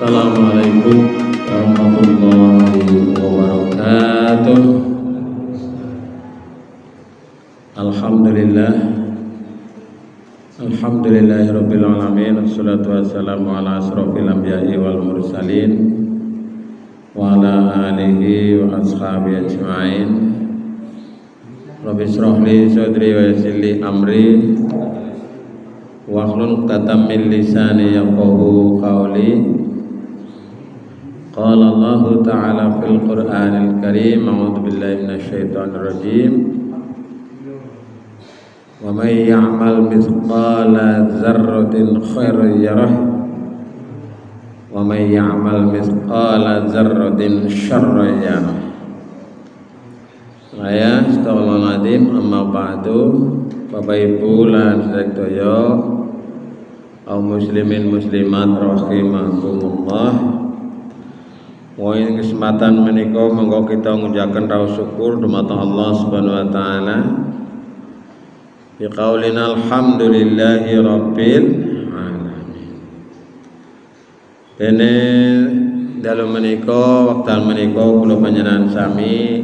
Assalamualaikum warahmatullahi wabarakatuh. Alhamdulillahirabbil alamin. Wassalatu wassalamu ala asrofil anbiya'i wal mursalin wa ala alihi wa ashabihi ajma'in. Rabbi shrah li sadri wa yassir li amri wahlul 'uqdatam min lisani yafqahu qawli. Qala Allah Ta'ala fil Qur'anil Karim. A'udzu billahi minasyaitonir rajim. Wa may ya'mal mithqala dzarratin khairan yarah wa may ya'mal mithqala dzarratin syarran yarah. Saya astagfirullahaladzim. Amma ba'du. Bapak Ibu lan sedaya kaum muslimin muslimat rahimakumullah. Wong kesempatan menika monggo kita ngucapkan raos syukur dumateng Allah Subhanahu wa taala. Bi qaulina alhamdulillahi rabbil alamin. Dene dalu menika wekdal menika kula panjenengan sami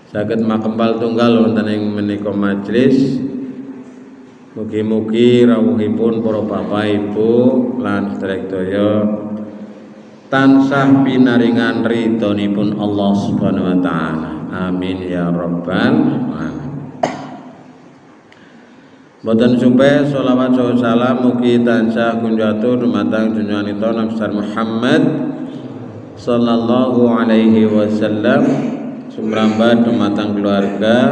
saged makembal tunggal wonten ing menika majelis. Mugi-mugi rawuhipun para bapak ibu lan sedaya tansah pinaringan ridhonipun Allah Subhanahu wa taala. Amin ya rabbal alamin. Boten supe sholawat salam mugi tansah kunjatuh dumateng junjunganipun Nabi Muhammad sallallahu alaihi wasallam, sumrambat dumateng keluarga,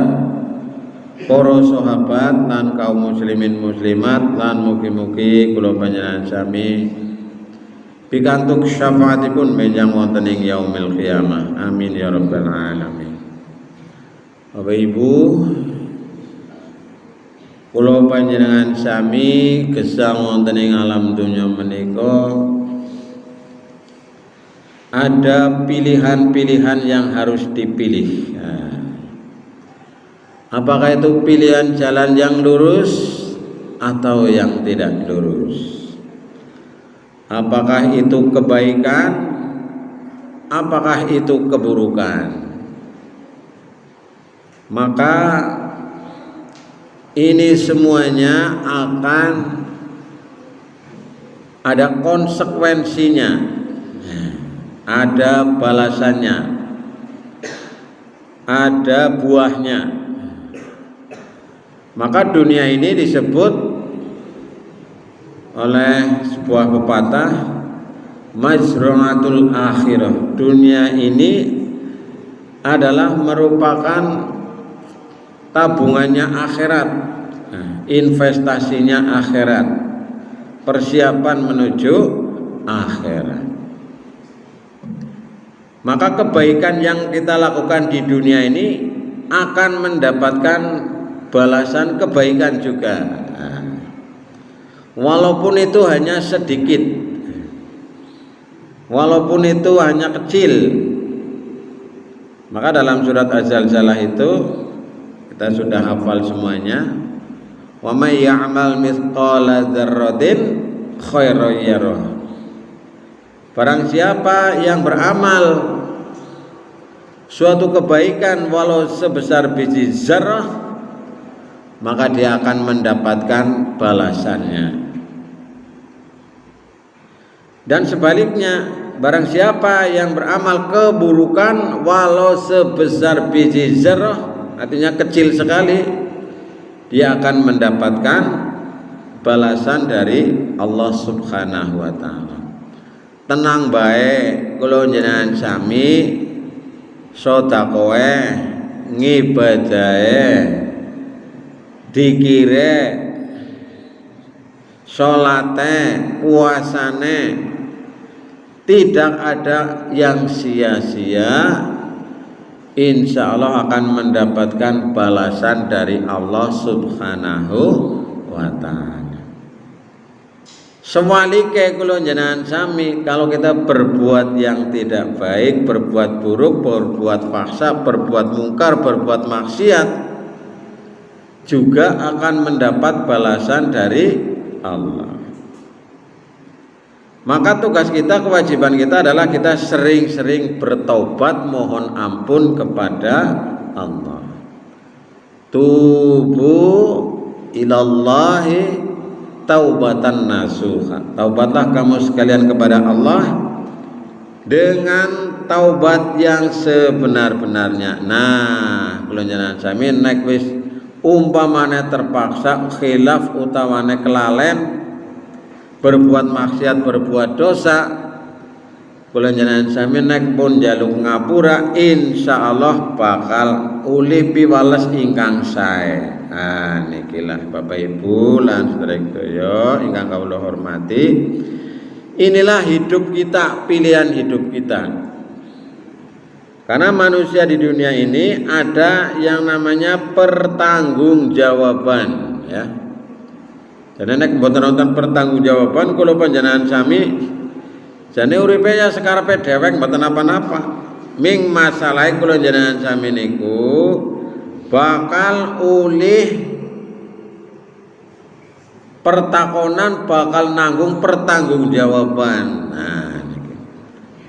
para sahabat lan kaum muslimin muslimat lan mugi-mugi kula panjenengan sami pikantuk syafaatipun menjang wonten ing yaumil qiyamah. Amin ya rabbal alamin. Bapak Ibu, kula panjenengan sami gesang wonten ing alam dunya menika ada pilihan-pilihan yang harus dipilih. Apakah itu pilihan jalan yang lurus atau yang tidak lurus? Apakah itu kebaikan? Apakah itu keburukan? Maka ini semuanya akan ada konsekuensinya, ada balasannya, ada buahnya. Maka dunia ini disebut oleh sebuah pepatah majru'atul akhirah. Dunia ini adalah merupakan tabungannya akhirat, investasinya akhirat, persiapan menuju akhirat. Maka kebaikan yang kita lakukan di dunia ini akan mendapatkan balasan kebaikan juga, walaupun itu hanya sedikit, walaupun itu hanya kecil. Maka dalam surat Az-Zalzalah itu kita sudah hafal semuanya. Wa may ya'mal mithqala dzarratin khairan yarah. Barang siapa yang beramal suatu kebaikan walau sebesar biji zarrah, maka dia akan mendapatkan balasannya. Dan sebaliknya, barang siapa yang beramal keburukan walau sebesar biji zarrah, artinya kecil sekali, dia akan mendapatkan balasan dari Allah Subhanahu wa taala. Tenang bae kula njenengan sami sedekah ngibadahe dikire sholate puasane tidak ada yang sia-sia, insya Allah akan mendapatkan balasan dari Allah Subhanahu wa ta'ala. Sewalike kula njenengan sami, kalau kita berbuat yang tidak baik, berbuat buruk, berbuat fahsya, berbuat mungkar, berbuat maksiat, juga akan mendapat balasan dari Allah. Maka tugas kita, kewajiban kita adalah kita sering-sering bertaubat, mohon ampun kepada Allah. Tubu ilallahi taubatan nasuha. Taubatlah kamu sekalian kepada Allah dengan taubat yang sebenar-benarnya. Nah, kula jenengan sami nek wis umpamane terpaksa khilaf utawane kelalen, berbuat maksiat, berbuat dosa, kula jenengan sami nek pun njaluk ngapura, insyaallah bakal uli piwales ingkang sae. Ah nikilah Bapak Ibu lan sedherek ingkang kawula hormati. Inilah hidup kita, pilihan hidup kita. Karena manusia di dunia ini ada yang namanya pertanggungjawaban, ya. Jadi nek mboten nonton pertanggungjawaban kula panjenengan sami jane uripe ya sekarepe dhewek mboten apa-apa. Ming masalahe kula jenengan sami niku bakal ulih pertakonan, bakal nanggung pertanggungjawaban. Nah,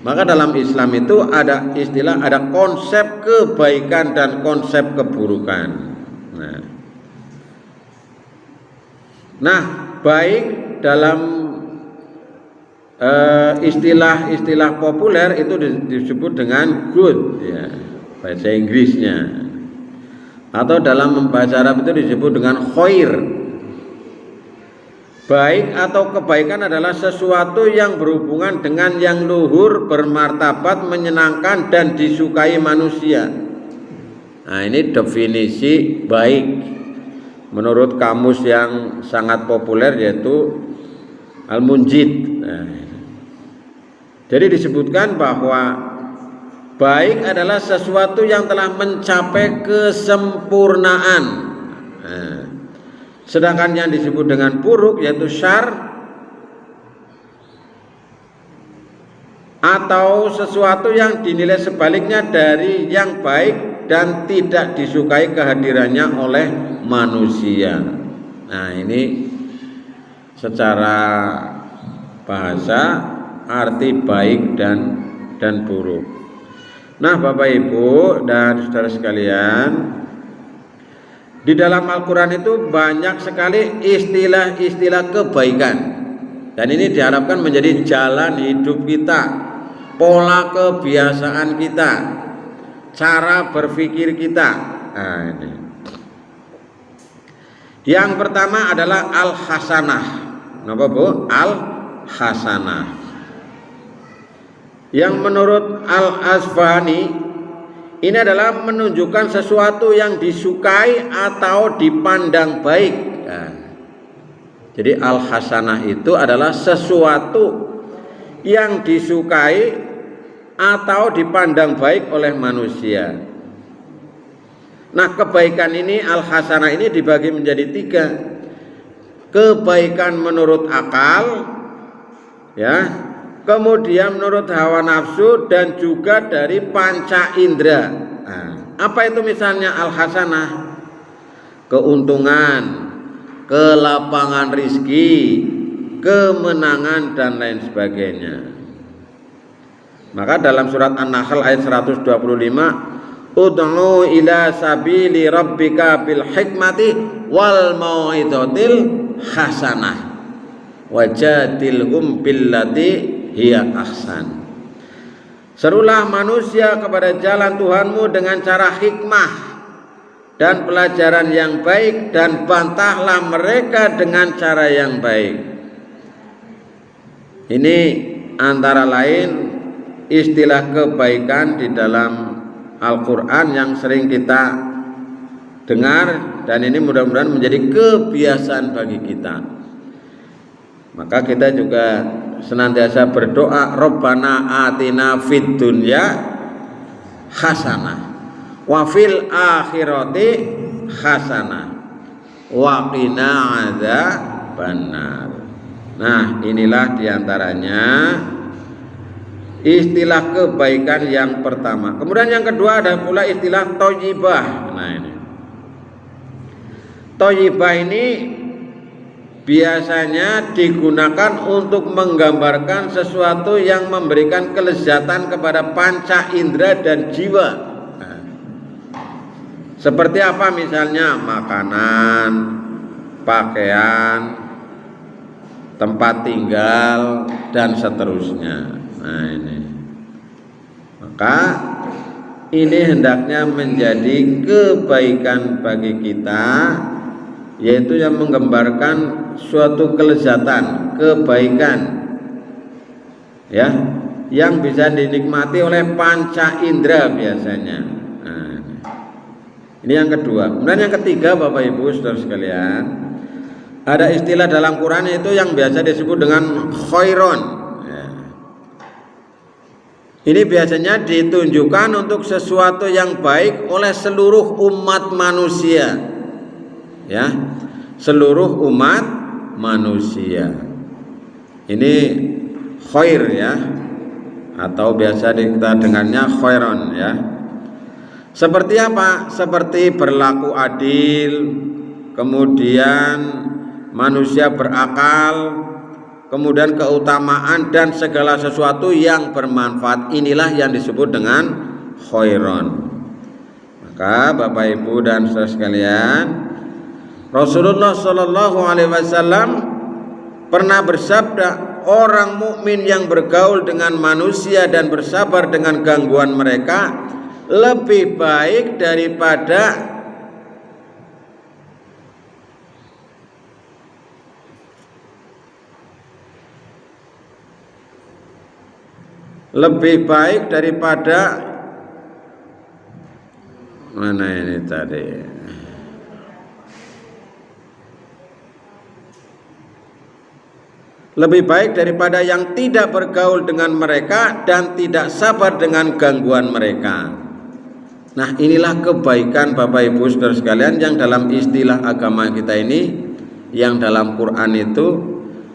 maka dalam Islam itu ada istilah, ada konsep kebaikan dan konsep keburukan. Nah, baik dalam istilah populer itu disebut dengan good, ya, bahasa Inggrisnya. Atau dalam bahasa Arab itu disebut dengan khair. Baik atau kebaikan adalah sesuatu yang berhubungan dengan yang luhur, bermartabat, menyenangkan dan disukai manusia. Nah, ini definisi baik menurut kamus yang sangat populer yaitu Al-Munjid. Nah, jadi disebutkan bahwa baik adalah sesuatu yang telah mencapai kesempurnaan. Nah, sedangkan yang disebut dengan buruk yaitu syar atau sesuatu yang dinilai sebaliknya dari yang baik dan tidak disukai kehadirannya oleh manusia. Nah, ini secara bahasa arti baik dan buruk. Nah, Bapak Ibu dan saudara sekalian, di dalam Al-Quran itu banyak sekali istilah-istilah kebaikan. Dan ini diharapkan menjadi jalan hidup kita, pola kebiasaan kita, cara berpikir kita. Nah, ini. Yang pertama adalah Al-Hasanah. Kenapa, Bu? Al-Hasanah. Yang menurut Al-Asfahani ini adalah menunjukkan sesuatu yang disukai atau dipandang baik. Nah, jadi al-hasanah itu adalah sesuatu yang disukai atau dipandang baik oleh manusia. Nah, kebaikan ini, al-hasanah ini dibagi menjadi 3. Kebaikan menurut akal, ya. Kemudian menurut hawa nafsu dan juga dari panca indera. Nah, apa itu misalnya al-hasanah? Keuntungan, kelapangan rizki, kemenangan dan lain sebagainya. Maka dalam surat An-Nahl ayat 125, ud'u ila sabili rabbika bil hikmati wal mau'izatil hasanah wajadilhum billati hiya ahsan. Serulah manusia kepada jalan Tuhanmu dengan cara hikmah dan pelajaran yang baik, dan bantahlah mereka dengan cara yang baik. Ini antara lain istilah kebaikan di dalam Al-Quran yang sering kita dengar, dan ini mudah-mudahan menjadi kebiasaan bagi kita. Maka kita juga senantiasa berdoa, Rabbana atina fid dunya hasanah wa fil akhirati hasanah wa qina adzabannar. Nah, inilah diantaranya istilah kebaikan yang pertama. Kemudian yang kedua ada pula istilah thayyibah. Nah, ini thayyibah ini biasanya digunakan untuk menggambarkan sesuatu yang memberikan kelezatan kepada panca indera dan jiwa. Seperti apa misalnya? Makanan, pakaian, tempat tinggal, dan seterusnya. Nah ini, maka ini hendaknya menjadi kebaikan bagi kita, yaitu yang menggambarkan suatu kelezatan, kebaikan, ya, yang bisa dinikmati oleh panca indera biasanya. Nah, ini yang kedua. Kemudian yang ketiga, Bapak Ibu saudara sekalian, ada istilah dalam Quran itu yang biasa disebut dengan khairon. Ini biasanya ditunjukkan untuk sesuatu yang baik oleh seluruh umat manusia, ya, seluruh umat manusia. Ini khair, ya, atau biasa kita dengannya khairon, ya. Seperti apa? Seperti berlaku adil, kemudian manusia berakal, kemudian keutamaan dan segala sesuatu yang bermanfaat. Inilah yang disebut dengan khairon. Maka Bapak Ibu dan saudara sekalian, Rasulullah Shallallahu Alaihi Wasallam pernah bersabda, orang mukmin yang bergaul dengan manusia dan bersabar dengan gangguan mereka lebih baik daripada mana ini tadi? Lebih baik daripada yang tidak bergaul dengan mereka dan tidak sabar dengan gangguan mereka. Nah, inilah kebaikan Bapak Ibu saudara sekalian yang dalam istilah agama kita ini, yang dalam Quran itu,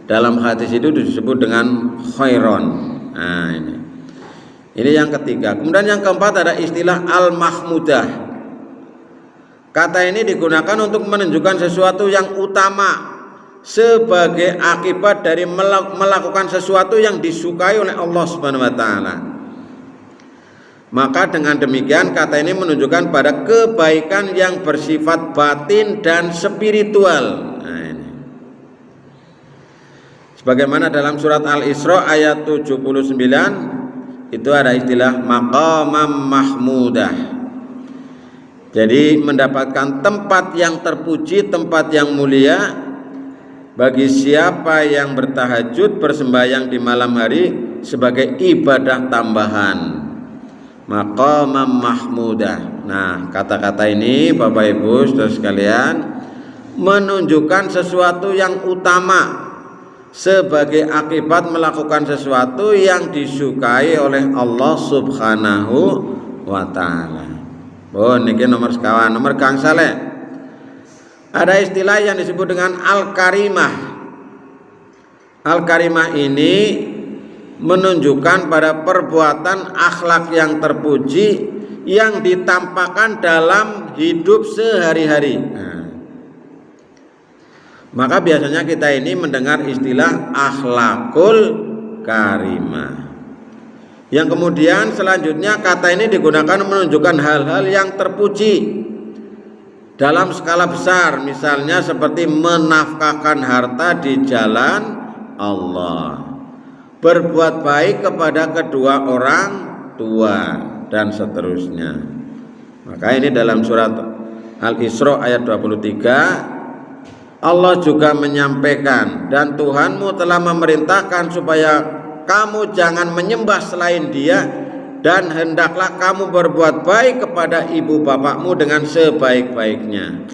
dalam hadis itu disebut dengan khairon. Nah, ini yang ketiga. Kemudian yang keempat ada istilah al-mahmudah. Kata ini digunakan untuk menunjukkan sesuatu yang utama sebagai akibat dari melakukan sesuatu yang disukai oleh Allah Subhanahu wa taala. Maka dengan demikian kata ini menunjukkan pada kebaikan yang bersifat batin dan spiritual. Nah, ini. Sebagaimana dalam surat Al-Isra ayat 79 itu ada istilah maqamam mahmudah. Jadi mendapatkan tempat yang terpuji, tempat yang mulia bagi siapa yang bertahajud, bersembahyang di malam hari sebagai ibadah tambahan. Maqamam mahmudah. Nah, kata-kata ini Bapak Ibu saudara sekalian menunjukkan sesuatu yang utama sebagai akibat melakukan sesuatu yang disukai oleh Allah Subhanahu wa taala. Oh, niki nomor sekawan, nomor Kang Saleh. Ada istilah yang disebut dengan al-karimah. Al-karimah ini menunjukkan pada perbuatan akhlak yang terpuji yang ditampakkan dalam hidup sehari-hari. Maka biasanya kita ini mendengar istilah akhlakul karimah. Yang kemudian selanjutnya kata ini digunakan menunjukkan hal-hal yang terpuji dalam skala besar, misalnya seperti menafkahkan harta di jalan Allah, berbuat baik kepada kedua orang tua, dan seterusnya. Maka ini dalam surat Al-Isra ayat 23 Allah juga menyampaikan, dan Tuhanmu telah memerintahkan supaya kamu jangan menyembah selain Dia, dan hendaklah kamu berbuat baik kepada ibu bapakmu dengan sebaik-baiknya.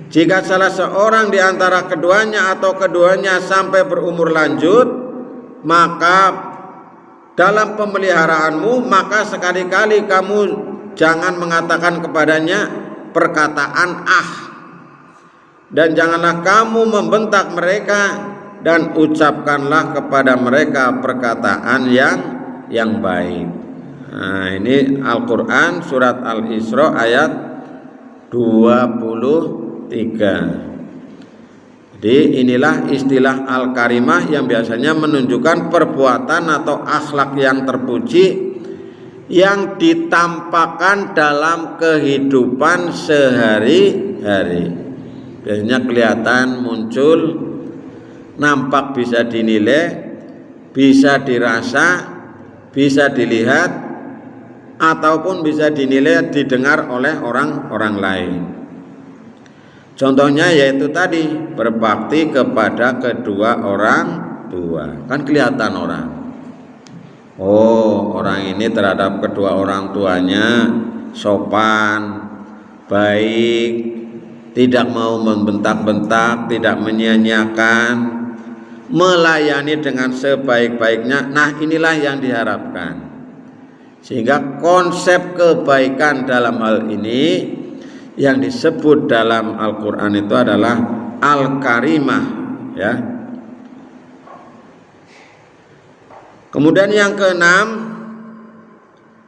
Jika salah seorang di antara keduanya atau keduanya sampai berumur lanjut, maka dalam pemeliharaanmu, maka sekali-kali kamu jangan mengatakan kepadanya perkataan dan janganlah kamu membentak mereka, dan ucapkanlah kepada mereka perkataan yang baik. Nah, ini Al-Quran surat Al-Isra ayat 23. Jadi inilah istilah al-karimah yang biasanya menunjukkan perbuatan atau akhlak yang terpuji yang ditampakkan dalam kehidupan sehari-hari. Biasanya kelihatan, muncul, nampak, bisa dinilai, bisa dirasa, bisa dilihat, ataupun bisa dinilai, didengar oleh orang-orang lain. Contohnya yaitu tadi, berbakti kepada kedua orang tua. Kan kelihatan orang. Oh, orang ini terhadap kedua orang tuanya sopan, baik, tidak mau membentak-bentak, tidak menyia-nyiakan, melayani dengan sebaik-baiknya. Nah, inilah yang diharapkan. Sehingga konsep kebaikan dalam hal ini yang disebut dalam Al-Quran itu adalah Al-Karimah, ya. Kemudian yang keenam,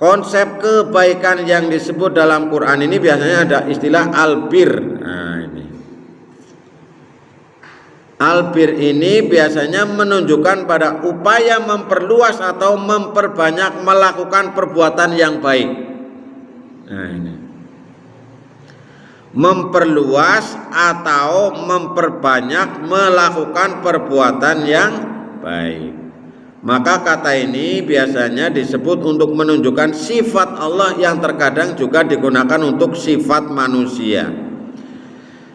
konsep kebaikan yang disebut dalam Quran ini biasanya ada istilah albir. Nah, ini albir ini biasanya menunjukkan pada upaya memperluas atau memperbanyak melakukan perbuatan yang baik. Nah, ini memperluas atau memperbanyak melakukan perbuatan yang baik. Maka kata ini biasanya disebut untuk menunjukkan sifat Allah yang terkadang juga digunakan untuk sifat manusia.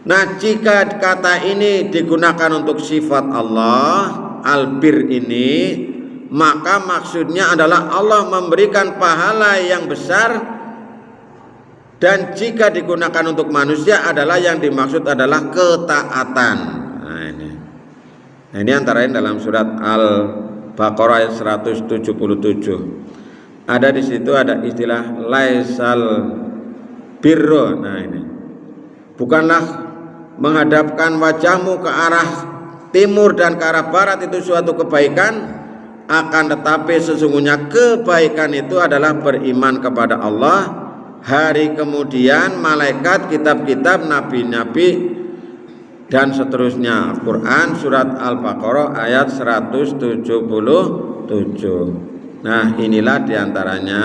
Nah, jika kata ini digunakan untuk sifat Allah, albir ini, maka maksudnya adalah Allah memberikan pahala yang besar. Dan jika digunakan untuk manusia adalah yang dimaksud adalah ketaatan. Nah ini antara lain dalam surat Al-Baqarah ayat 177. Ada di situ ada istilah laisal birro. Nah ini, bukanlah menghadapkan wajahmu ke arah timur dan ke arah barat itu suatu kebaikan, akan tetapi sesungguhnya kebaikan itu adalah beriman kepada Allah, hari kemudian malaikat, kitab-kitab, nabi-nabi, dan seterusnya. Quran surat Al-Baqarah ayat 177. Nah, inilah diantaranya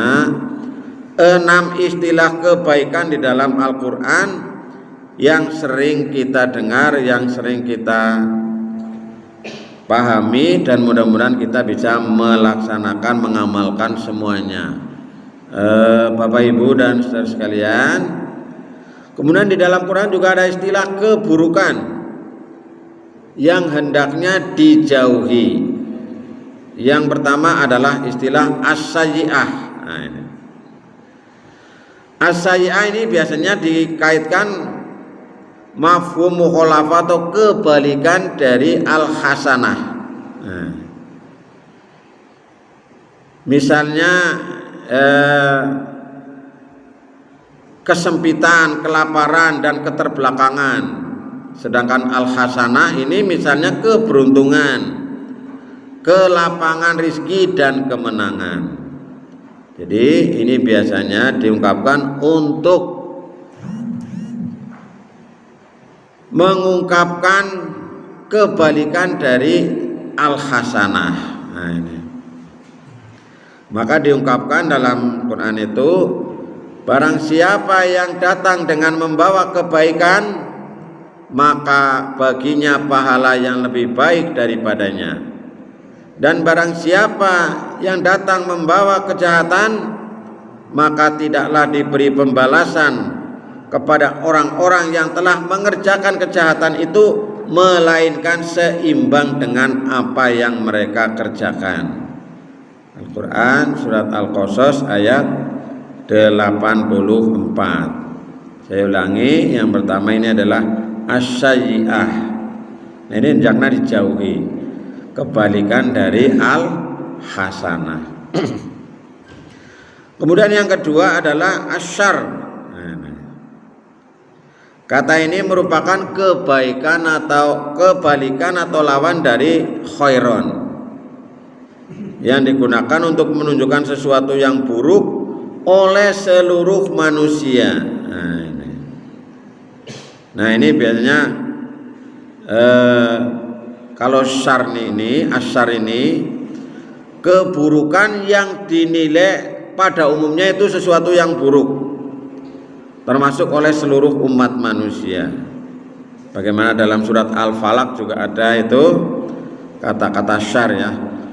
6 istilah kebaikan di dalam Al-Quran yang sering kita dengar, yang sering kita pahami, dan mudah-mudahan kita bisa melaksanakan, mengamalkan semuanya. Bapak Ibu dan saudara sekalian, kemudian di dalam Quran juga ada istilah keburukan yang hendaknya dijauhi. Yang pertama adalah istilah as-sayyi'ah. Nah, ini as-sayyi'ah ini biasanya dikaitkan mafhum mukhalafah atau kebalikan dari al-hasanah. Nah, misalnya kesempitan, kelaparan, dan keterbelakangan. Sedangkan al-hasanah ini misalnya keberuntungan, kelapangan rizki, dan kemenangan. Jadi ini biasanya diungkapkan untuk mengungkapkan kebalikan dari al-hasanah. Nah, ini maka diungkapkan dalam Quran itu, barang siapa yang datang dengan membawa kebaikan, maka baginya pahala yang lebih baik daripadanya. Dan barang siapa yang datang membawa kejahatan, maka tidaklah diberi pembalasan kepada orang-orang yang telah mengerjakan kejahatan itu, melainkan seimbang dengan apa yang mereka kerjakan. Al-Quran surat Al-Qasas ayat 84. Saya ulangi, yang pertama ini adalah as-sayyi'ah. Nah, ini jangan dijauhi, kebalikan dari al-hasanah. Kemudian yang kedua adalah asyar. Kata ini merupakan kebaikan atau kebalikan atau lawan dari khairon, yang digunakan untuk menunjukkan sesuatu yang buruk oleh seluruh manusia. Nah ini biasanya Kalau syar ini, asyar ini keburukan yang dinilai pada umumnya itu sesuatu yang buruk, termasuk oleh seluruh umat manusia. Bagaimana dalam surat Al-Falaq juga ada itu kata-kata syar ya.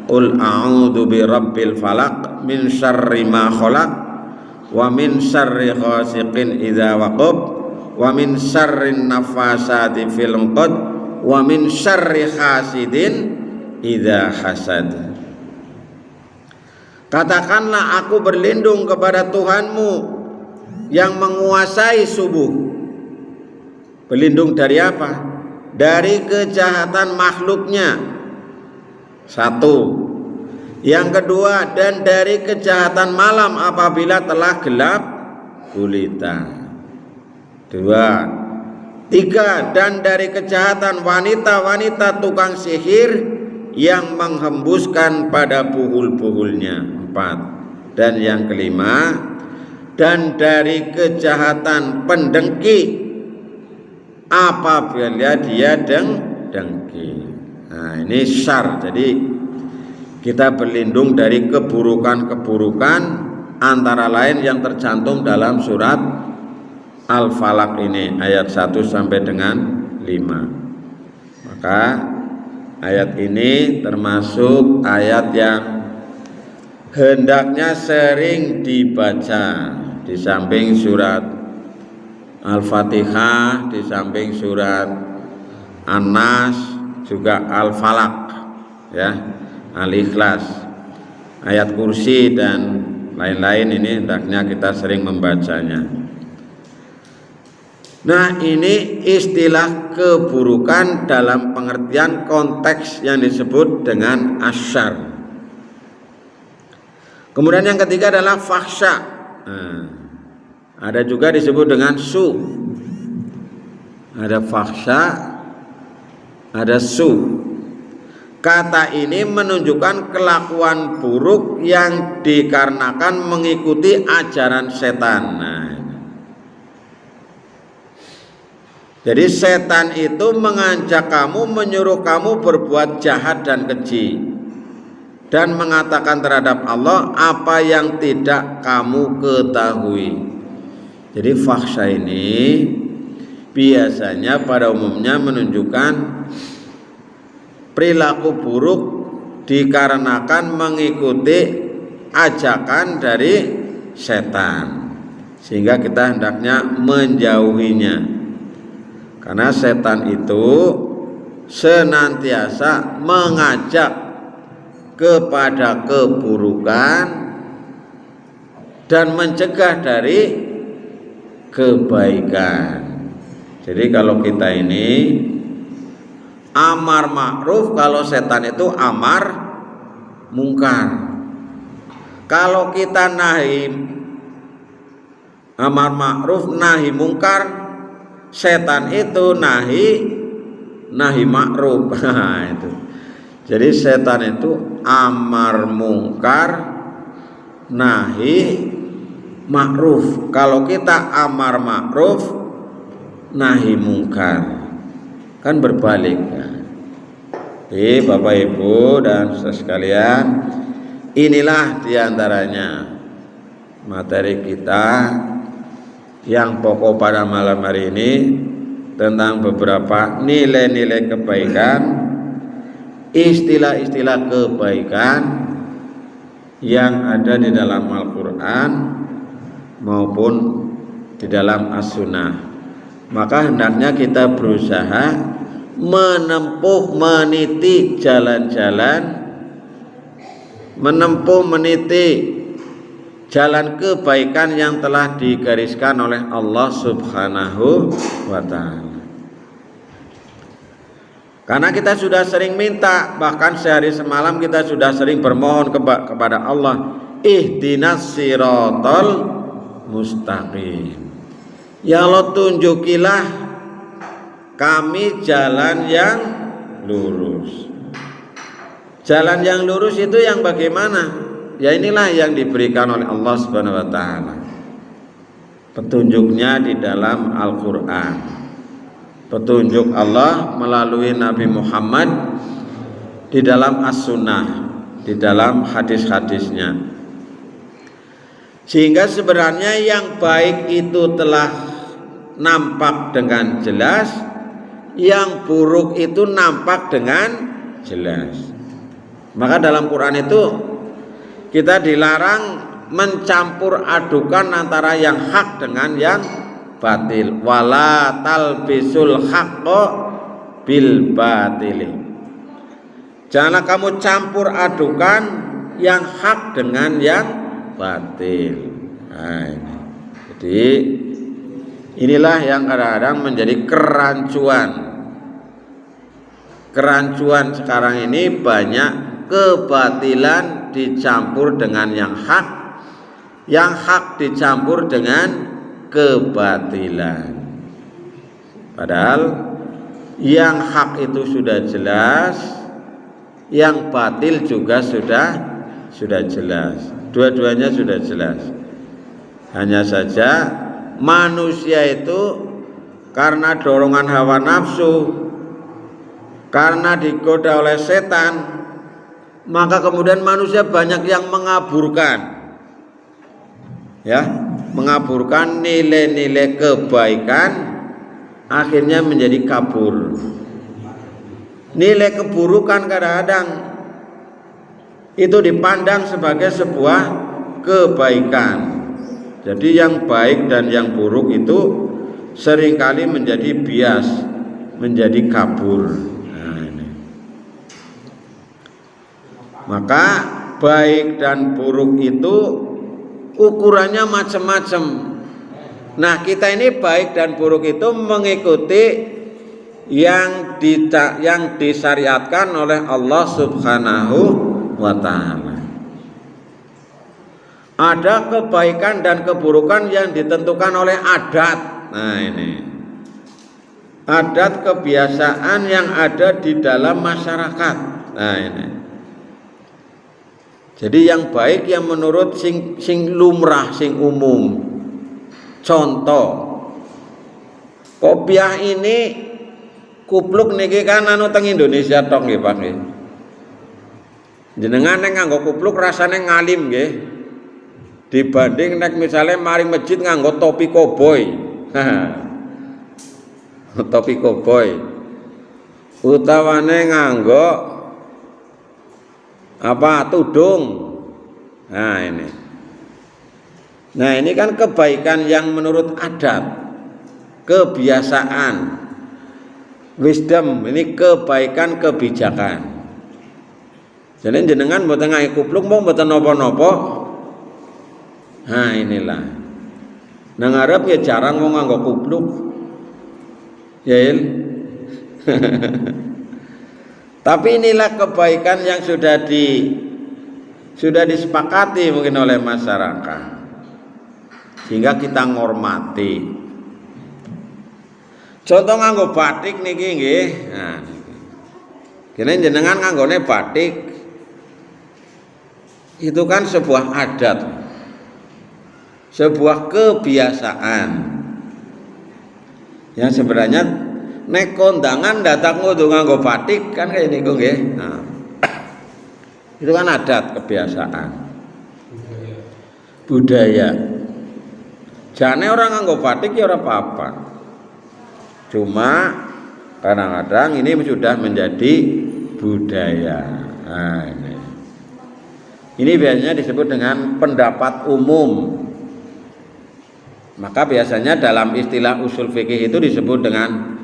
Qul a'udzu birabbil falaq min syarri ma khalaq wa min syarri ghasiqin idza waqab wa min syarrin nafasati fil 'uqad wa min syarri hasidin idza hasad. Katakanlah aku berlindung kepada Tuhanmu yang menguasai subuh. Berlindung dari apa? Dari kejahatan makhluknya. Satu. Yang kedua, dan dari kejahatan malam apabila telah gelap gulita. Dua. Tiga, dan dari kejahatan wanita-wanita tukang sihir yang menghembuskan pada buhul-buhulnya. Empat. Dan yang kelima, dan dari kejahatan pendengki apabila dia dengki. Nah, ini syar. Jadi kita berlindung dari keburukan-keburukan antara lain yang tercantum dalam surat Al-Falaq ini ayat 1 sampai dengan 5. Maka ayat ini termasuk ayat yang hendaknya sering dibaca di samping surat Al-Fatihah, di samping surat An-Nas, juga Al-Falaq ya, Al-Ikhlas, ayat kursi dan lain-lain ini hendaknya kita sering membacanya. Nah, ini istilah keburukan dalam pengertian konteks yang disebut dengan asyar. Kemudian yang ketiga adalah fahsya. Ada juga disebut dengan su. Ada fahsya, ada su. Kata ini menunjukkan kelakuan buruk yang dikarenakan mengikuti ajaran setan. Jadi setan itu mengajak kamu, menyuruh kamu berbuat jahat dan keji, dan mengatakan terhadap Allah apa yang tidak kamu ketahui. Jadi fahsya ini biasanya pada umumnya menunjukkan perilaku buruk dikarenakan mengikuti ajakan dari setan, sehingga kita hendaknya menjauhinya. Karena setan itu senantiasa mengajak kepada keburukan dan mencegah dari kebaikan. Jadi kalau kita ini amar ma'ruf, kalau setan itu amar mungkar. Kalau kita nahi amar ma'ruf, nahi mungkar, setan itu nahi ma'ruf. Itu. Jadi setan itu amar mungkar, nahi ma'ruf. Kalau kita amar ma'ruf, nahi mungkar, kan berbalik ya. Jadi Bapak Ibu dan saudara sekalian, inilah diantaranya materi kita yang pokok pada malam hari ini tentang beberapa nilai-nilai kebaikan, istilah-istilah kebaikan yang ada di dalam Al-Quran maupun di dalam As-Sunnah. Maka hendaknya kita berusaha menempuh, meniti jalan-jalan, meniti jalan kebaikan yang telah digariskan oleh Allah Subhanahu wa ta'ala. Karena kita sudah sering minta, bahkan sehari semalam kita sudah sering bermohon kepada Allah, ihdinas siratal mustaqim. Ya Allah, tunjukilah kami jalan yang lurus. Jalan yang lurus itu yang bagaimana? Ya inilah yang diberikan oleh Allah Subhanahu wa ta'ala. Petunjuknya di dalam Al-Quran. petunjuk Allah melalui Nabi Muhammad di dalam as-sunnah, di dalam hadis-hadisnya. Sehingga sebenarnya yang baik itu telah nampak dengan jelas, yang buruk itu nampak dengan jelas. Maka dalam Quran itu kita dilarang mencampur adukan antara yang hak dengan yang batil. Wala talbisul haqqo bil batili. Janganlah kamu campur adukan yang hak dengan yang batil. Nah, ini. Jadi inilah yang kadang-kadang menjadi kerancuan. Kerancuan sekarang ini banyak kebatilan dicampur dengan yang hak dicampur dengan kebatilan. Padahal yang hak itu sudah jelas, yang batil juga sudah jelas. Dua-duanya sudah jelas. Hanya saja manusia itu karena dorongan hawa nafsu, karena digoda oleh setan, maka kemudian manusia banyak yang mengaburkan, mengaburkan nilai-nilai kebaikan, akhirnya menjadi kabur. Nilai keburukan kadang-kadang itu dipandang sebagai sebuah kebaikan. Jadi yang baik dan yang buruk itu seringkali menjadi bias, menjadi kabur. Nah, ini. Maka baik dan buruk itu ukurannya macam-macam. Nah, kita ini baik dan buruk itu mengikuti yang disyariatkan oleh Allah Subhanahu wa ta'ala. Ada kebaikan dan keburukan yang ditentukan oleh adat. Nah, ini adat kebiasaan yang ada di dalam masyarakat. Nah, ini. Jadi yang baik yang menurut sing lumrah, sing umum. Contoh, kopiah ini kupluk niki kan anu teng Indonesia tok nggih Pak nggih. Jenengan nek nganggo kupluk rasane ngalim nggih. Dibanding nek misalnya mari masjid nganggo topi koboi. Topi koboi. Utawane nganggo tudung. Nah, ini. Nah, ini kan kebaikan yang menurut adat, kebiasaan, wisdom, ini kebaikan kebijakan. Jadi jenengan mboten nganggo kupluk mboten napa-napa. Nah, inilah. Nang Arab ya jarang wong nganggo kupluk. Ya. Tapi inilah kebaikan yang sudah disepakati mungkin oleh masyarakat. Sehingga kita ngormati. Contoh nganggo batik niki nggih. Nah, kene jenengan nganggone batik itu kan sebuah adat. Sebuah kebiasaan yang sebenarnya nek kondangan datang kudu nganggo batik kan kayak niku nggih. Nah, itu kan adat kebiasaan budaya. Jane orang nganggo batik ya ora apa-apa. Cuma kadang-kadang ini sudah menjadi budaya. Nah, ini biasanya disebut dengan pendapat umum. Maka biasanya dalam istilah usul fikih itu disebut dengan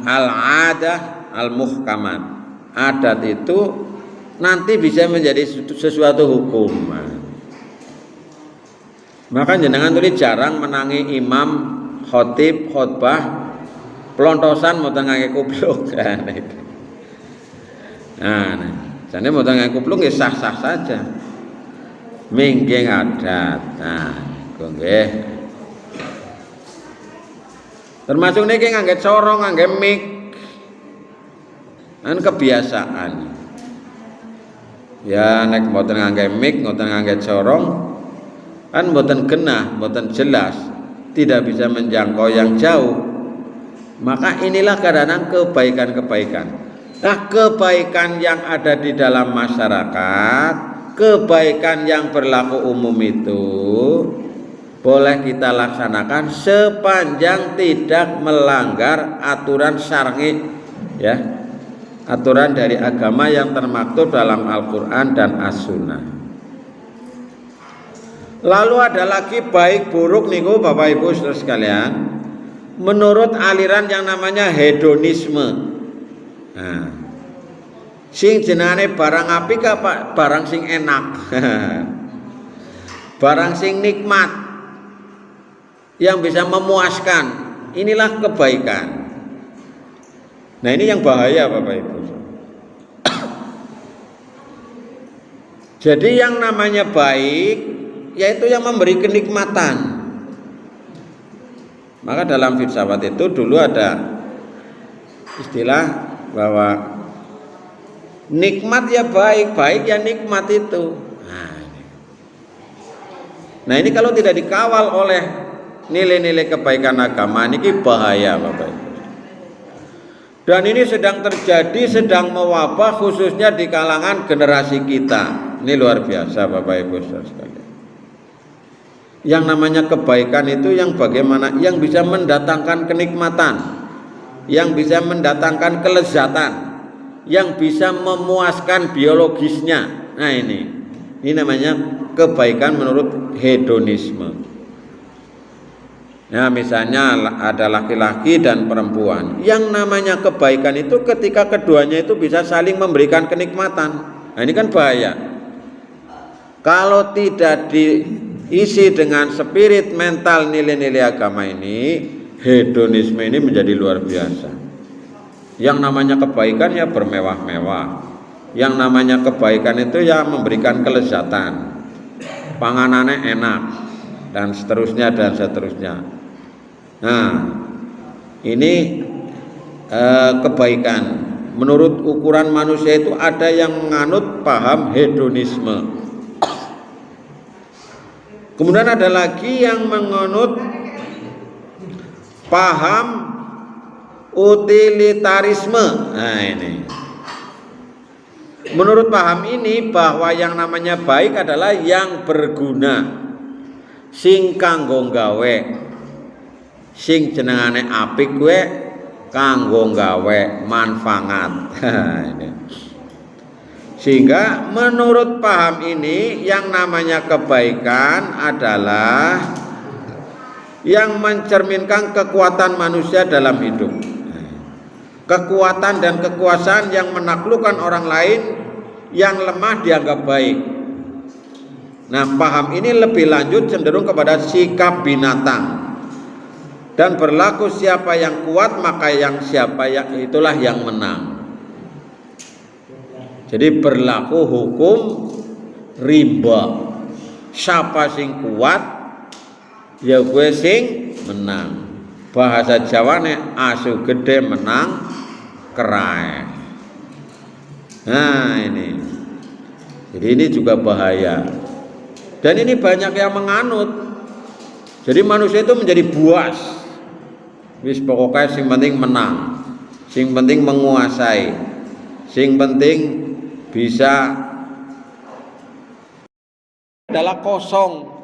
al-adah al-muhkamat. Adat itu nanti bisa menjadi sesuatu hukum. Maka jenengan tulis jarang menangi imam, khotib, khotbah, pelontosan mau ngangge kupluk. Nah, jane mau ngangge kupluk ya sah-sah saja. Minggeng adat. Nah, nggih. Termasuk niki ngangge corong, ngangge mik. Kan kebiasaan. Ya nek mboten ngangge mik, mboten ngangge corong, kan mboten genah, mboten jelas, tidak bisa menjangkau yang jauh. Maka inilah kadang-kadang kebaikan-kebaikan. Nah, kebaikan yang ada di dalam masyarakat, kebaikan yang berlaku umum itu boleh kita laksanakan sepanjang tidak melanggar aturan syar'i, ya, aturan dari agama yang termaktub dalam Al-Quran dan As-Sunnah. Lalu ada lagi baik buruk niku Bapak Ibu saudara sekalian, menurut aliran yang namanya hedonisme. Nah, sing jenenge barang apik apa barang sing enak. Barang sing nikmat yang bisa memuaskan, inilah kebaikan. Nah, ini yang bahaya Bapak Ibu. Jadi yang namanya baik yaitu yang memberi kenikmatan. Maka dalam filsafat itu dulu ada istilah bahwa nikmat ya baik, baik ya nikmat itu. Nah, ini kalau tidak dikawal oleh nilai-nilai kebaikan agama, ini bahaya Bapak Ibu. Dan ini sedang terjadi, sedang mewabah khususnya di kalangan generasi kita. Ini luar biasa Bapak Ibu sekalian. Yang namanya kebaikan itu yang bagaimana, yang bisa mendatangkan kenikmatan, yang bisa mendatangkan kelezatan, yang bisa memuaskan biologisnya. Nah, ini namanya kebaikan menurut hedonisme. Nah, misalnya ada laki-laki dan perempuan, yang namanya kebaikan itu ketika keduanya itu bisa saling memberikan kenikmatan. Nah, ini kan bahaya. Kalau tidak diisi dengan spirit mental nilai-nilai agama ini, hedonisme ini menjadi luar biasa. Yang namanya kebaikan ya bermewah-mewah. Yang namanya kebaikan itu ya memberikan kelezatan, panganannya enak, dan seterusnya dan seterusnya. Nah, ini kebaikan menurut ukuran manusia itu ada yang menganut paham hedonisme. Kemudian ada lagi yang menganut paham utilitarisme. Nah, ini menurut paham ini bahwa yang namanya baik adalah yang berguna, sing kanggo gawe, sing jenengane apik kuwe kanggo gawe manfaat. Ini. Sehingga menurut paham ini yang namanya kebaikan adalah yang mencerminkan kekuatan manusia dalam hidup, kekuatan dan kekuasaan yang menaklukkan orang lain yang lemah dianggap baik. Nah, paham ini lebih lanjut cenderung kepada sikap binatang dan berlaku siapa yang kuat maka siapa yang itulah yang menang. Jadi berlaku hukum rimba, siapa sing kuat ya gue sing menang. Bahasa Jawane asu gede menang kerai. Nah, ini jadi ini juga bahaya, dan ini banyak yang menganut. Jadi manusia itu menjadi buas, wis pokoknya sing penting menang, sing penting menguasai, sing penting bisa adalah kosong.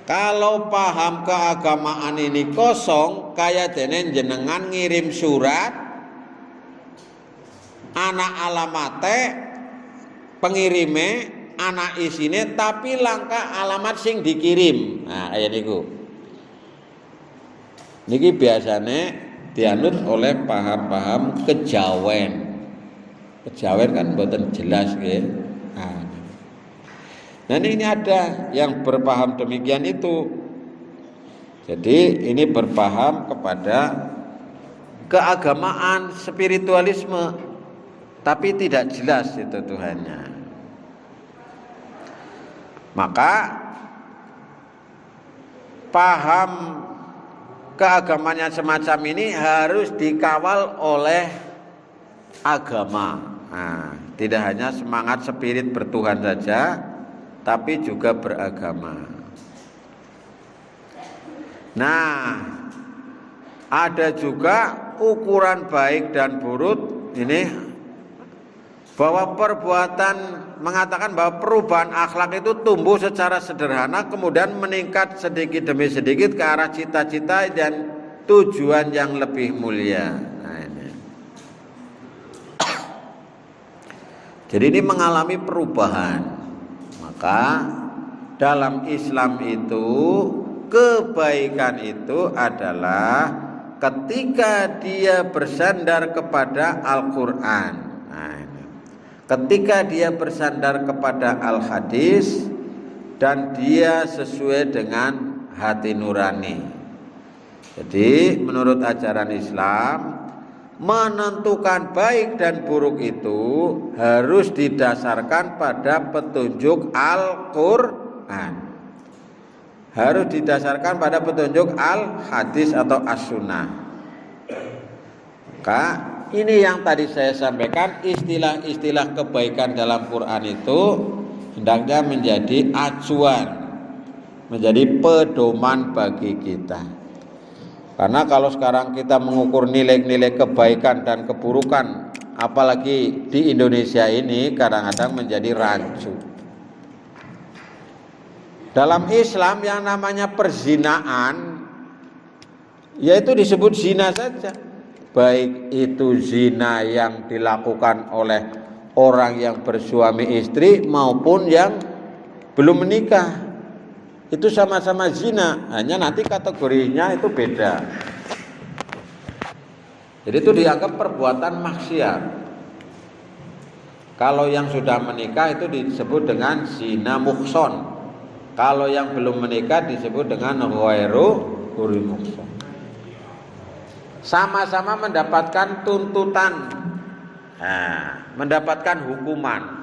Kalau paham keagamaan ini kosong, kayak jenengan ngirim surat, anak alamate, pengirime, anak isine, tapi langka alamat sing dikirim. Nah, kayak niku. Niki biasanya dianut oleh paham-paham kejawen. Kejawen kan mboten jelas ya. Nah, ini ada yang berpaham demikian itu. Jadi ini berpaham kepada keagamaan, spiritualisme, tapi tidak jelas itu Tuhannya. Maka paham keagamannya semacam ini harus dikawal oleh agama. Nah, tidak hanya semangat spirit bertuhan saja, tapi juga beragama. Nah, Ada juga ukuran baik dan buruk ini, bahwa perbuatan, mengatakan bahwa perubahan akhlak itu tumbuh secara sederhana kemudian meningkat sedikit demi sedikit ke arah cita-cita dan tujuan yang lebih mulia. Nah, ini. Jadi ini mengalami perubahan. Maka dalam Islam itu kebaikan itu adalah ketika dia bersandar kepada Al-Quran. Nah, ini. Ketika dia bersandar kepada Al-Hadis dan dia sesuai dengan hati nurani. Jadi menurut ajaran Islam, menentukan baik dan buruk itu harus didasarkan pada petunjuk Al-Quran. Harus didasarkan pada petunjuk Al-Hadis atau As-Sunnah. Maka ini yang tadi saya sampaikan, istilah-istilah kebaikan dalam Quran itu hendaknya menjadi acuan, menjadi pedoman bagi kita. Karena kalau sekarang kita mengukur nilai-nilai kebaikan dan keburukan, apalagi di Indonesia ini, kadang-kadang menjadi rancu. Dalam Islam yang namanya perzinaan, yaitu disebut zina saja. Baik itu zina yang dilakukan oleh orang yang bersuami istri maupun yang belum menikah. Itu sama-sama zina, hanya nanti kategorinya itu beda. Jadi itu dianggap perbuatan maksiat. Kalau yang sudah menikah itu disebut dengan zina muhson. Kalau yang belum menikah disebut dengan ghairu muhson. Sama-sama mendapatkan tuntutan, mendapatkan hukuman.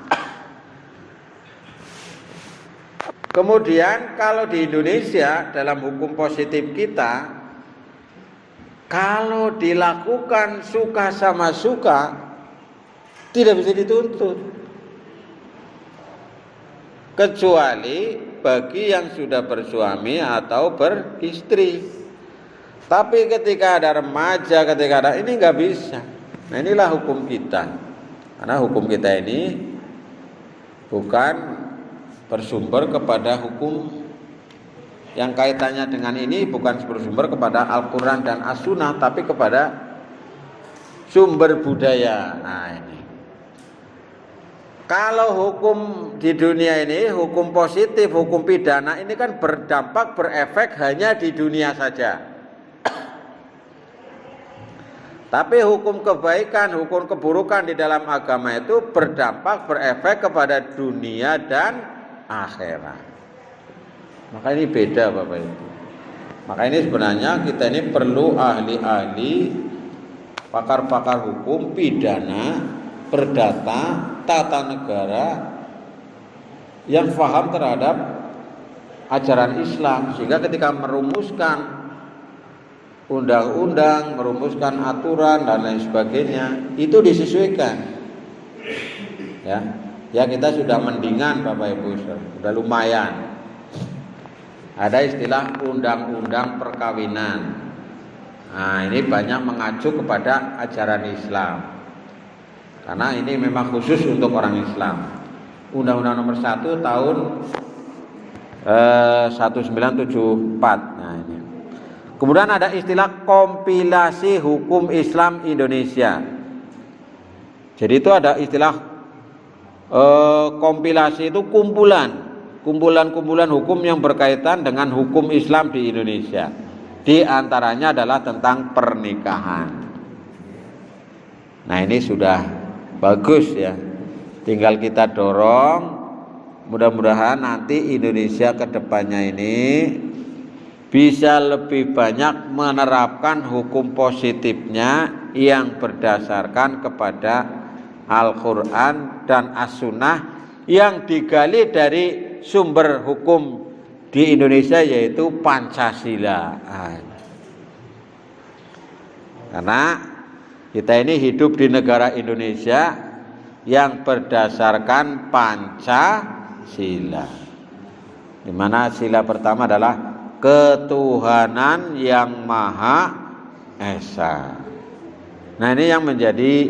Kemudian kalau di Indonesia dalam hukum positif kita, kalau dilakukan suka sama suka tidak bisa dituntut, kecuali bagi yang sudah bersuami atau beristri. Tapi ketika ada remaja, ketika ada ini nggak bisa. Nah, inilah hukum kita. Karena hukum kita ini bukan bersumber kepada hukum yang kaitannya dengan ini, bukan bersumber kepada Al-Quran dan As-Sunnah, tapi kepada sumber budaya. Nah, ini kalau hukum di dunia ini, hukum positif, hukum pidana ini kan berdampak, berefek hanya di dunia saja. Tapi hukum kebaikan, hukum keburukan di dalam agama itu berdampak, berefek kepada dunia dan akhirat. Maka ini beda Bapak Ibu. Maka ini sebenarnya kita ini perlu ahli-ahli, pakar-pakar hukum, pidana, perdata, tata negara yang paham terhadap ajaran Islam, sehingga ketika merumuskan undang-undang, merumuskan aturan dan lain sebagainya itu disesuaikan. Ya kita sudah mendingan Bapak Ibu, sudah lumayan. Ada istilah undang-undang perkawinan. Nah, ini banyak mengacu kepada ajaran Islam. Karena ini memang khusus untuk orang Islam. Undang-Undang nomor 1 tahun 1974. Nah, ini. Kemudian ada istilah kompilasi hukum Islam Indonesia. Jadi itu ada istilah kompilasi itu kumpulan hukum yang berkaitan dengan hukum Islam di Indonesia. Di antaranya adalah tentang pernikahan. Nah, ini sudah bagus ya. Tinggal kita dorong, mudah-mudahan nanti Indonesia ke depannya ini bisa lebih banyak menerapkan hukum positifnya yang berdasarkan kepada Al-Quran dan As-Sunnah yang digali dari sumber hukum di Indonesia, yaitu Pancasila. Karena kita ini hidup di negara Indonesia yang berdasarkan Pancasila, di mana sila pertama adalah ketuhanan yang maha esa. Nah, ini yang menjadi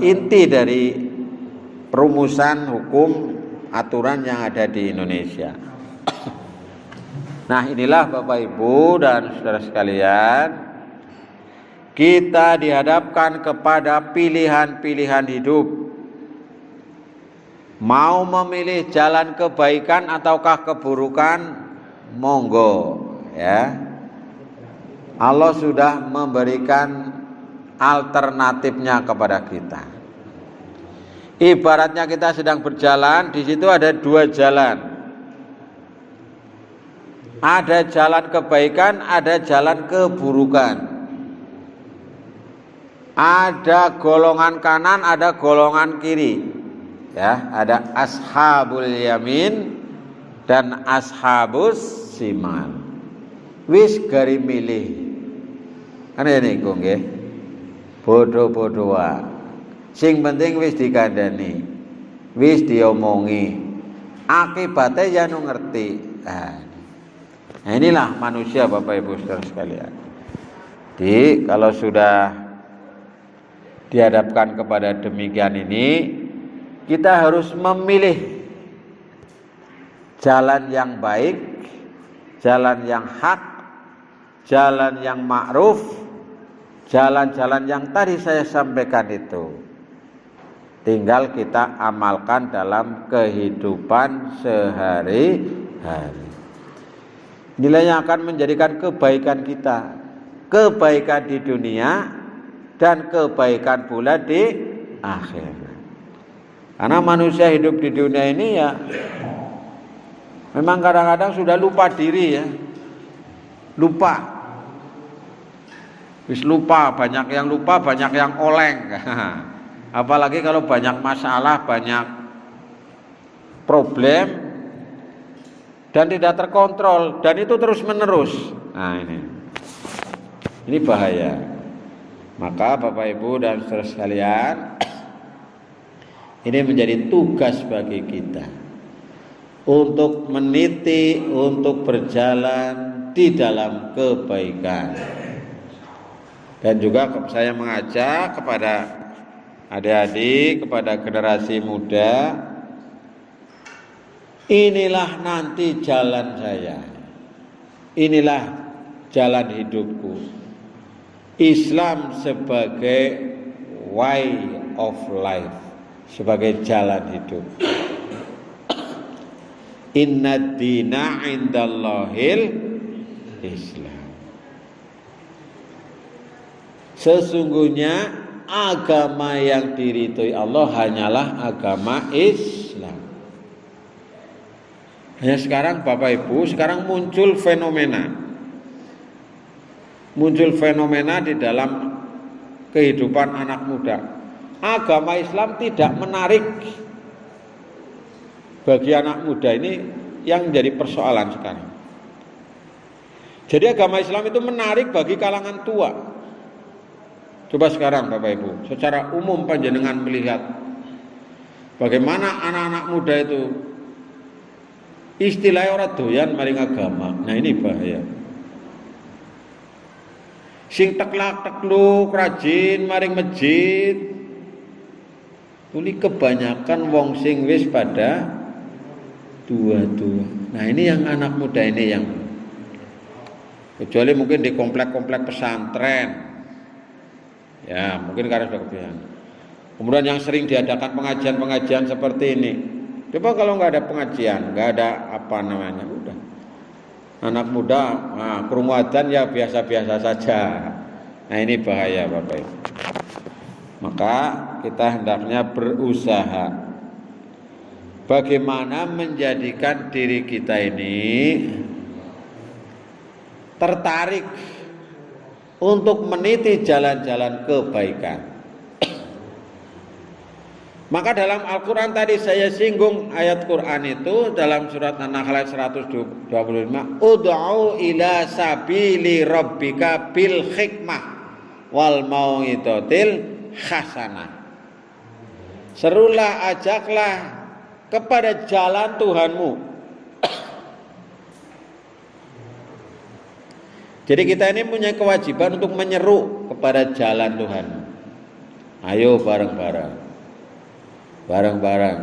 inti dari perumusan hukum aturan yang ada di Indonesia. Nah, inilah Bapak Ibu dan saudara sekalian, kita dihadapkan kepada pilihan-pilihan hidup. Mau memilih jalan kebaikan ataukah keburukan, monggo ya. Allah sudah memberikan alternatifnya kepada kita. Ibaratnya kita sedang berjalan, di situ ada dua jalan. Ada jalan kebaikan, ada jalan keburukan. Ada golongan kanan, ada golongan kiri. Ya, ada ashabul yamin dan ashabus simal. Wis gari milih. Kan ini kok nggih. Bodoh-bodoh wae. Sing penting wis dikandani. Wis diomongi. Akibatnya ya nu ngerti. Nah, inilah manusia Bapak Ibu saudara sekalian. Jadi kalau sudah dihadapkan kepada demikian ini, kita harus memilih jalan yang baik, jalan yang hak, jalan yang ma'ruf, jalan-jalan yang tadi saya sampaikan itu. Tinggal kita amalkan dalam kehidupan sehari-hari. Inilah yang akan menjadikan kebaikan kita, kebaikan di dunia dan kebaikan pula di akhir. Karena manusia hidup di dunia ini ya memang kadang-kadang sudah lupa diri ya. Lupa. Wis lupa, banyak yang lupa, banyak yang oleng. Apalagi kalau banyak masalah, banyak problem dan tidak terkontrol dan itu terus menerus. Nah, ini bahaya. Maka Bapak Ibu dan saudara sekalian, ini menjadi tugas bagi kita untuk meniti, untuk berjalan di dalam kebaikan. Dan juga saya mengajak kepada adik-adik, kepada generasi muda, inilah nanti jalan saya. Inilah jalan hidupku. Islam sebagai way of life, sebagai jalan hidup. Inna dina indallahil Islam. Sesungguhnya agama yang diridhoi Allah hanyalah agama Islam. Hanya sekarang Bapak Ibu, sekarang muncul fenomena di dalam kehidupan anak muda. Agama Islam tidak menarik bagi anak muda, ini yang menjadi persoalan sekarang. Jadi agama Islam itu menarik bagi kalangan tua. Coba sekarang Bapak Ibu, secara umum panjenengan melihat bagaimana anak-anak muda itu istilahnya orang doyan maring agama. Nah, ini bahaya. Sing teklak tekluk rajin maring masjid. Ini kebanyakan wong sing wis pada tua-tua. Nah, ini yang anak muda ini yang, kecuali mungkin di komplek-komplek pesantren. Ya, mungkin karena sudah kebiasaan. Kemudian yang sering diadakan pengajian-pengajian seperti ini. Coba kalau nggak ada pengajian, nggak ada apa namanya, udah. Anak muda, krungu adzan ya biasa-biasa saja. Nah, ini bahaya Bapak Ibu. Maka kita hendaknya berusaha bagaimana menjadikan diri kita ini tertarik untuk meniti jalan-jalan kebaikan. Maka dalam Al-Quran tadi saya singgung ayat Quran itu dalam surat An-Nahl ayat 125, ud'u ila sabili rabbika bil hikmah wal mau'izatil hasanah. Serulah, ajaklah kepada jalan Tuhanmu Jadi kita ini punya kewajiban untuk menyeru kepada jalan Tuhan. Ayo bareng-bareng. Bareng-bareng.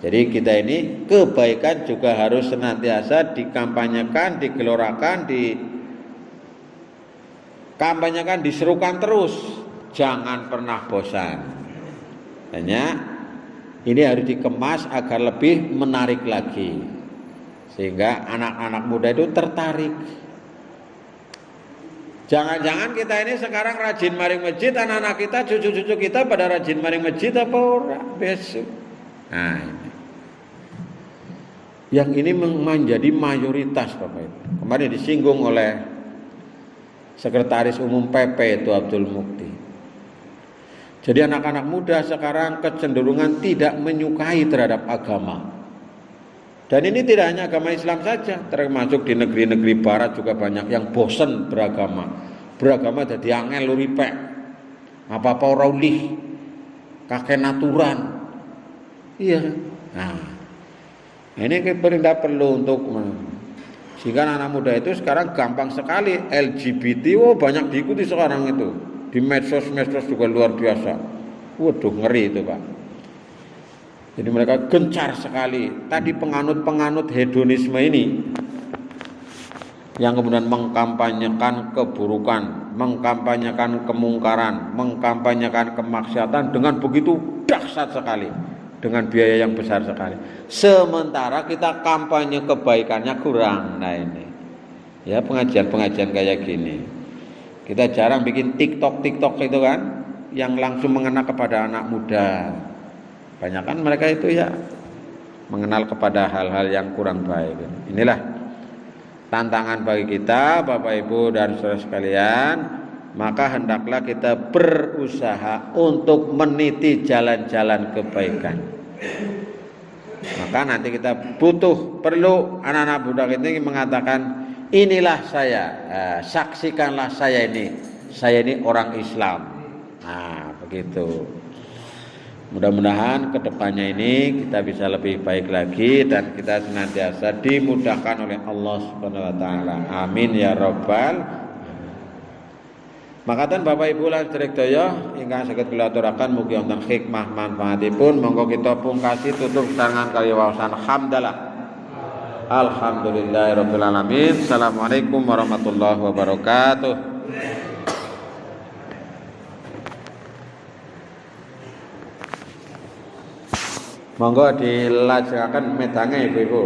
Jadi kita ini kebaikan juga harus senantiasa dikampanyekan, digelorakan, dikampanyekan, diserukan terus. Jangan pernah bosan. Hanya ini harus dikemas agar lebih menarik lagi. Sehingga anak-anak muda itu tertarik. Jangan-jangan kita ini sekarang rajin maring masjid, anak-anak kita, cucu-cucu kita pada rajin maring masjid apa ora besok. Nah, ini. Yang ini menjadi mayoritas Bapak Ibu. Kemarin disinggung oleh Sekretaris Umum PP itu Abdul Mukti. Jadi anak-anak muda sekarang kecenderungan tidak menyukai terhadap agama. Dan ini tidak hanya agama Islam saja, termasuk di negeri-negeri barat juga banyak yang bosan beragama. Beragama jadi angel luripek. Apa-apa ora ulih. Kakek naturan. Iya. Nah, ini kita perlu untuk sehingga anak muda itu sekarang gampang sekali LGBT, banyak diikuti sekarang itu. Di medsos juga luar biasa. Waduh, ngeri itu Pak. Jadi mereka gencar sekali. Tadi penganut-penganut hedonisme ini yang kemudian mengkampanyekan keburukan, mengkampanyekan kemungkaran, mengkampanyekan kemaksiatan dengan begitu dahsyat sekali, dengan biaya yang besar sekali. Sementara kita kampanye kebaikannya kurang. Nah ini, ya pengajian-pengajian kayak gini. Kita jarang bikin TikTok itu kan, yang langsung mengena kepada anak muda. Banyak kan mereka itu ya mengenal kepada hal-hal yang kurang baik. Inilah tantangan bagi kita Bapak Ibu dan saudara sekalian. Maka hendaklah kita berusaha untuk meniti jalan-jalan kebaikan. Maka nanti kita perlu anak-anak budak ini mengatakan, inilah saya, saksikanlah saya ini orang Islam. Nah begitu. Mudah-mudahan kedepannya ini kita bisa lebih baik lagi dan kita senantiasa dimudahkan oleh Allah Subhanahu Wa Taala. Amin ya Rabbal. Makaten Bapak Ibu lan sedherek ingkang saged kula aturaken mugi wonten hikmah manfaatipun. Monggo kita pungkasi tutup tangan kali wawasan hamdalah. Alhamdulillahirabbil alamin. Assalamualaikum warahmatullahi wabarakatuh. Monggo dilajengaken medange Ibu-ibu.